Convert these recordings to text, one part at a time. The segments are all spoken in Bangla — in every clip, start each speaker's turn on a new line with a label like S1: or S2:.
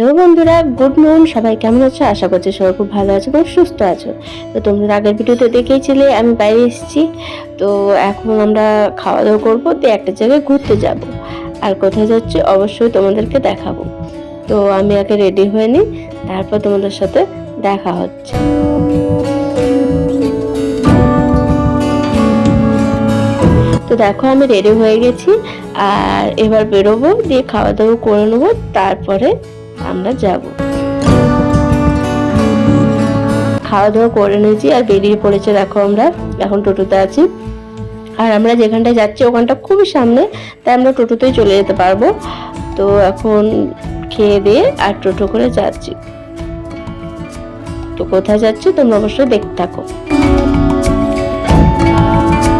S1: হ্যালো বন্ধুরা, গুড মর্নিং। সবাই কেমন আছো? আশা করছি সবাই খুব ভালো আছো এবং সুস্থ আছো। তো তোমরা আগের ভিডিওতে দেখেইছিলে আমি বাইরে এসেছি। তো এখন আমরা খাওয়া দাওয়া করবো, দিয়ে একটা জায়গায় ঘুরতে যাব। আর কোথায় যাচ্ছি অবশ্যই তোমাদেরকে দেখাবো। তো আমি আগে রেডি হয়ে নিই, তারপর তোমাদের সাথে দেখা হচ্ছে। তো দেখো আমি রেডি হয়ে গেছি, আর এবার বেরোবো, দিয়ে খাওয়া দাওয়া করে নেবো, তারপরে আমরা যাব। খাওয়া দাওয়া করে নিয়েছি আর বেরিয়ে পড়েছে। দেখো আমরা এখন টোটোতে আছি, আর আমরা যেখানটায় যাচ্ছি ওখানটা খুবই সামনে, তাই আমরা টোটোতেই চলে যেতে পারবো। তো এখন খেয়ে দিয়ে আর টোটো করে যাচ্ছি। তো কোথায় যাচ্ছি তোমরা অবশ্যই দেখতে থাকো।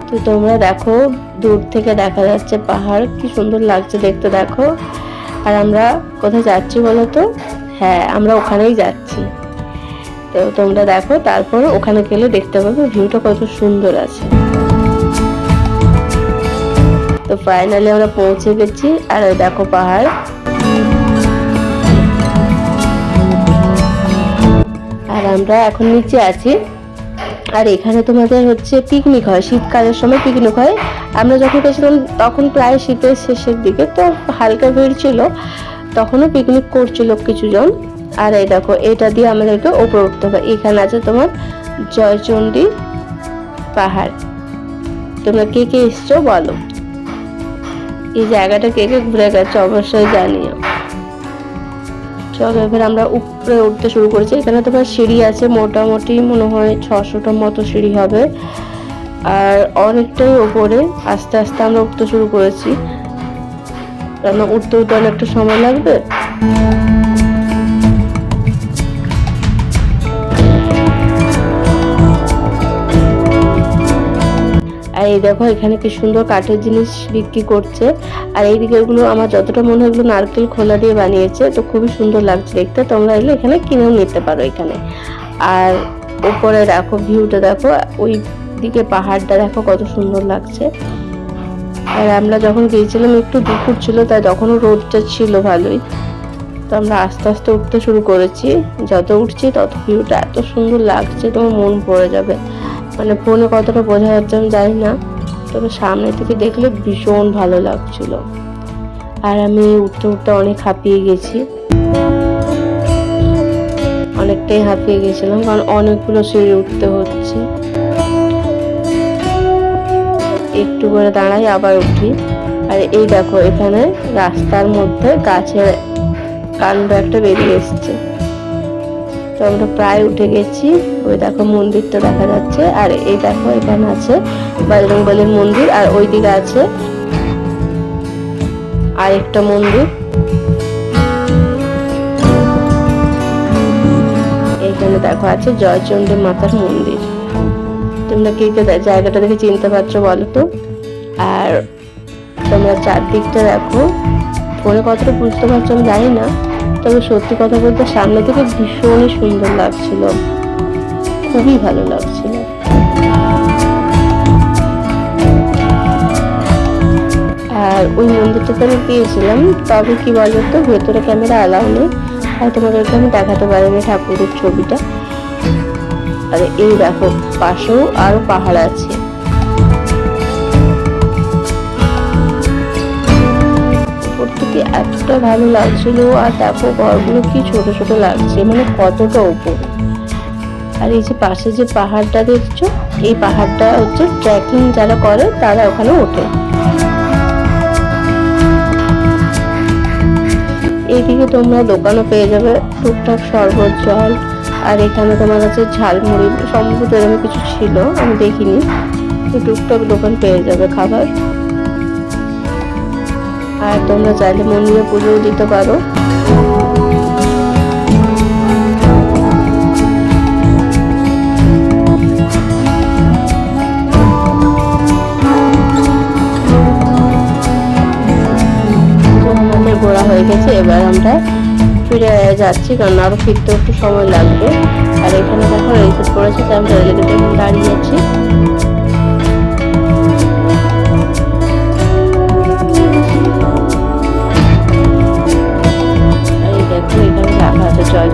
S1: তো তোমরা দেখো, দূর থেকে দেখা যাচ্ছে পাহাড়, কি সুন্দর লাগছে দেখতে, দেখো। আর আমরা কোথায় যাচ্ছি বলো তো? হ্যাঁ, আমরা ওখানেই যাচ্ছি। তো তোমরা দেখো, তারপর ওখানে গেলে দেখতে পাবে ভিউটা কত সুন্দর আছে। তো ফাইনালি আমরা পৌঁছে গেছি, আর ওই দেখো পাহাড়। আর আমরা এখন নিচে আছি, আর এখানে তোমাদের হচ্ছে পিকনিক হয়, শীতকালের সময় পিকনিক হয়। আমরা যখন গেছিলাম তখন প্রায় শীতের শেষের দিকে, তো হালকা ভিড় ছিল, তখনও পিকনিক করছিল কিছু জন। আর এই দেখো, এটা দিয়ে আমাদেরকে উপরে উঠতে হবে। এখানে আছে তোমার জয়চণ্ডী পাহাড়। তোমরা কে কে এসছো বলো, এই জায়গাটা কে কে ঘুরে গেছো অবশ্যই জানিও। চলো এবার আমরা উপরে উঠতে শুরু করেছি। এখানে তোমার সিঁড়ি আছে, মোটামুটি মনে হয় 600টার মতো সিঁড়ি হবে, আর অনেকটাই উপরে। আস্তে আস্তে আমরা উঠতে শুরু করেছি, কারণ উঠতে উঠতে অনেকটা সময় লাগবে। আর এই দেখো, এখানে কি সুন্দর কাঠের জিনিস বিক্রি করছে। আর এইদিকে এগুলো আমার যতটা মনে হয় এগুলো নারকেল খোলা দিয়ে বানিয়েছে, তো খুবই সুন্দর লাগছে দেখতে। তোমরা এলে এখানে কিনেও নিতে পারো এখানে। আর উপরে দেখো ভিউটা দেখো, ওই দিকে পাহাড়টা দেখো কত সুন্দর লাগছে। আর আমরা যখন গিয়েছিলাম একটু দুপুর ছিল, তাই তখনও রোদটা ছিল ভালোই। তো আমরা আস্তে আস্তে উঠতে শুরু করেছি। যত উঠছি তত ভিউটা এত সুন্দর লাগছে, তোমার মন ভরে যাবে। মানে ফোনে কতটা বোঝা যাচ্ছে আমি জানি না, তবে সামনে থেকে দেখলে ভীষণ ভালো লাগছিল। আর আমি উঠতে উঠতে অনেক হাঁপিয়ে গেছি, অনেকটাই হাঁপিয়ে গেছিলাম, কারণ অনেকগুলো সিঁড়ি উঠতে হচ্ছে। একটু করে দাঁড়াই আবার উঠি। আর এই দেখো, এখানে রাস্তার মধ্যে গাছের কাণ্ড একটা বেরিয়ে এসছে। তো আমরা প্রায় উঠে গেছি। ওই দেখো মন্দিরটা দেখা যাচ্ছে, আর এই দেখো এখানে আছে বজরংবলীর মন্দির, আর ওই দিকে আছে আরেকটা মন্দির। এখানে দেখো আছে জয়চণ্ডী মাতার মন্দির। তোমরা কি জায়গাটা দেখে চিনতে পারছো বলো তো? আর তোমরা চারদিকটা দেখো, ফোনে কতটা বুঝতে পারছো আমি জানি না, তবে সত্যি কথা বলতে সামনে থেকে ভীষণই সুন্দর লাগছিল, খুবই ভালো লাগছিল। আর ওই মন্দিরটাতে আমি গিয়েছিলাম, তবে কি বলতো ভেতরে ক্যামেরা অ্যালাউ নেই, আর তোমাদেরকে আমি দেখাতে পারিনি ঠাকুরের ছবিটা। আর এই দেখো পাশেও আরো পাহাড় আছে। এতটা ভালো লাগছিল। আর দেখো ঘরগুলো কি ছোট ছোট লাগছে, মানে কতটা উপরে। আর এই যে পাশে যে পাহাড়টা দেখছো, এই পাহাড়টা হচ্ছে ট্রেকিং যারা করে তারা ওখানে ওঠে। এইদিকে তোমরা দোকানও পেয়ে যাবে, টুকটাক শরবত, জল। আর এখানে তোমার কাছে ঝালমুড়ি সম্ভবত এরকম কিছু ছিল, আমি দেখিনি। তো টুকটাক দোকান পেয়ে যাবে খাবার। আর তোমরা চাইলে মন্দিরে পুজোও দিতে পারো। আমাদের ঘোরা হয়ে গেছে, এবার আমরা ফিরে যাচ্ছি, কারণ আরো ফিরতে একটু সময় লাগবে। আর এখানে দেখো রেলগেট পড়েছে, তাই আমরা রেলগেটে দাঁড়িয়ে আছি। এখানে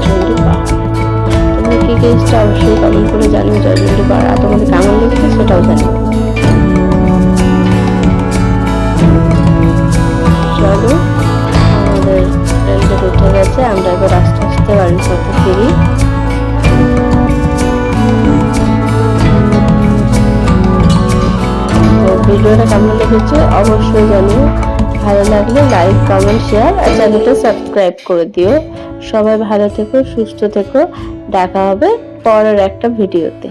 S1: জয়চন্ডী পাহাড়। তোমরা কি কি এসেছো অবশ্যই কমেন্ট করে জানিও জয়চন্ডী পাহাড়, আর তোমাদের কেমন লেগেছে সেটাও জানিও। চলো, আমাদের রেলগেট উঠে গেছে, আমরা এবার আস্তে আস্তে বাড়ির পথে ফিরি। তো ভিডিওটা কেমন লেগেছে অবশ্যই জানিও, ভালো লাগলে লাইক কমেন্ট শেয়ার আর চ্যানেলটা সাবস্ক্রাইব করে দিও। সবাই ভালো থেকো, সুস্থ থেকো, দেখা হবে পরের একটা ভিডিওতে।